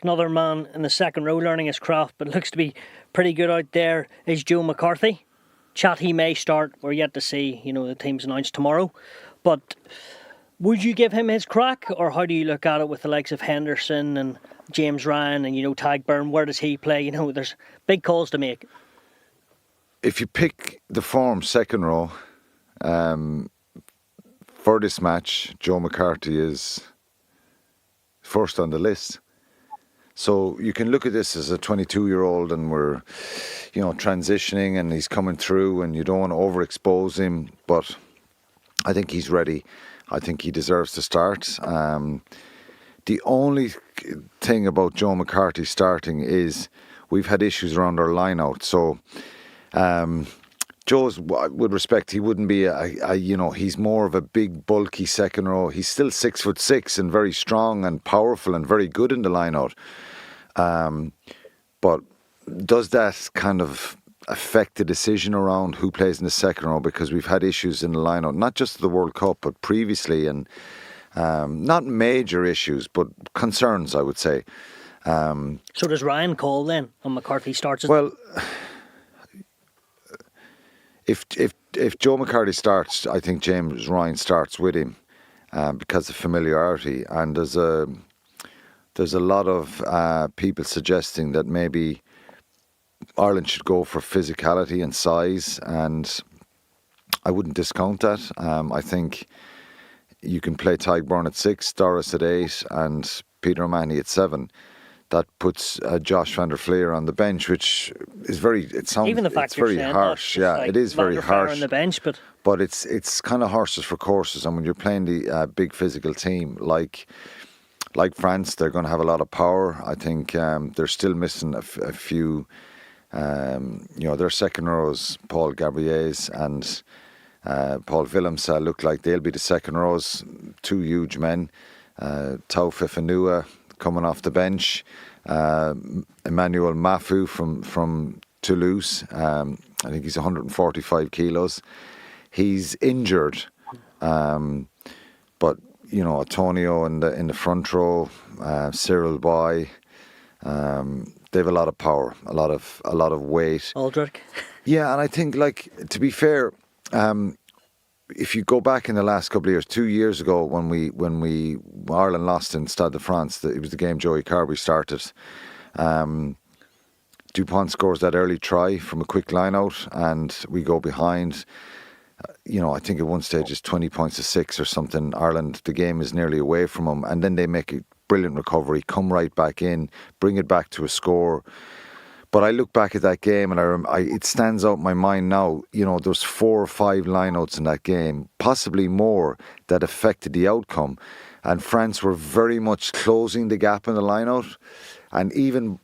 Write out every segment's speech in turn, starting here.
Another man in the second row learning his craft, but looks to be pretty good out there, is Joe McCarthy. Chat he may start. We're yet to see, the team's announced tomorrow. But would you give him his crack, or how do you look at it with the likes of Henderson and James Ryan and, Tagburn? Where does he play? There's big calls to make. If you pick the form second row, for this match, Joe McCarthy is first on the list. So you can look at this as a 22-year-old and we're, transitioning and he's coming through and you don't want to overexpose him. But I think he's ready. I think he deserves to start. The only thing about Joe McCarthy starting is we've had issues around our line-out. So Joe's, with respect, he wouldn't be he's more of a big, bulky second row. He's still 6'6" and very strong and powerful and very good in the line-out. But does that kind of affect the decision around who plays in the second row? Because we've had issues in the line-out, not just the World Cup, but previously, and not major issues, but concerns, I would say. So does Ryan call then, and McCarthy starts? Well, if Joe McCarthy starts, I think James Ryan starts with him because of familiarity. And there's a lot of people suggesting that maybe Ireland should go for physicality and size, and I wouldn't discount that. I think you can play Tagburn at 6, Doris at 8, and Peter O'Mahony at 7. That puts Josh van der Fleer on the bench, which is even the fact it's very harsh. That, yeah, it is very harsh. On the bench, but it's kind of horses for courses. And when you're playing the big physical team like France, they're going to have a lot of power. I think they're still missing a few. Their second rows, Paul Gabriels and Paul Willems, look like they'll be the second rows. Two huge men, Tau Fifenua coming off the bench, Emmanuel Mafu from Toulouse. I think he's 145 kilos. He's injured, but Antonio in the front row, Cyril Boy. They have a lot of power, a lot of weight. Aldrich. Yeah, and I think, to be fair, if you go back in the last couple of years, 2 years ago when Ireland lost in Stade de France, it was the game Joey Carbery started. Dupont scores that early try from a quick line out, and we go behind. I think at one stage it's 20 points to 6 or something. Ireland, the game is nearly away from them, and then they make a brilliant recovery, come right back in, bring it back to a score. But I look back at that game and it stands out in my mind now. There's 4 or 5 lineouts in that game, possibly more, that affected the outcome. And France were very much closing the gap in the lineout. And even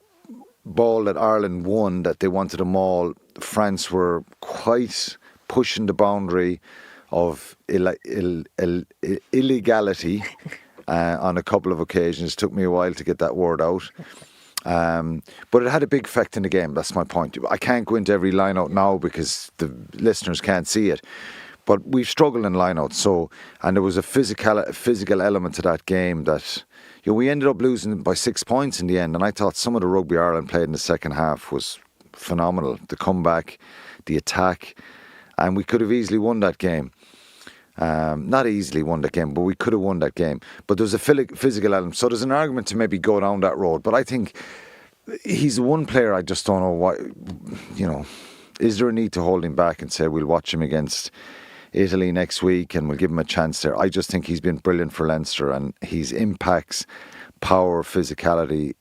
ball that Ireland won, that they wanted them all, France were quite pushing the boundary of illegality on a couple of occasions. It took me a while to get that word out. But it had a big effect in the game. That's my point. I can't go into every line-out now because the listeners can't see it. But we've struggled in line-out. And there was a physical element to that game that we ended up losing by 6 points in the end. And I thought some of the rugby Ireland played in the second half was phenomenal. The comeback, the attack, and we could have easily won that game. Not easily won that game, but we could have won that game. But there's a physical element. So there's an argument to maybe go down that road. But I think he's the one player I just don't know why, is there a need to hold him back and say we'll watch him against Italy next week and we'll give him a chance there? I just think he's been brilliant for Leinster, and his impacts, power, physicality.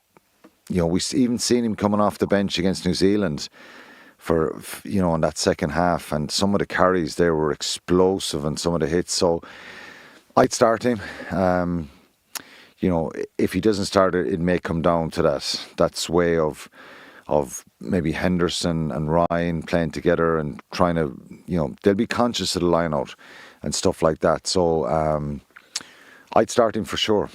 We've even seen him coming off the bench against New Zealand for in that second half, and some of the carries there were explosive and some of the hits. So I'd start him. If he doesn't start it may come down to that sway of maybe Henderson and Ryan playing together and trying to, they'll be conscious of the line out and stuff like that. So I'd start him for sure.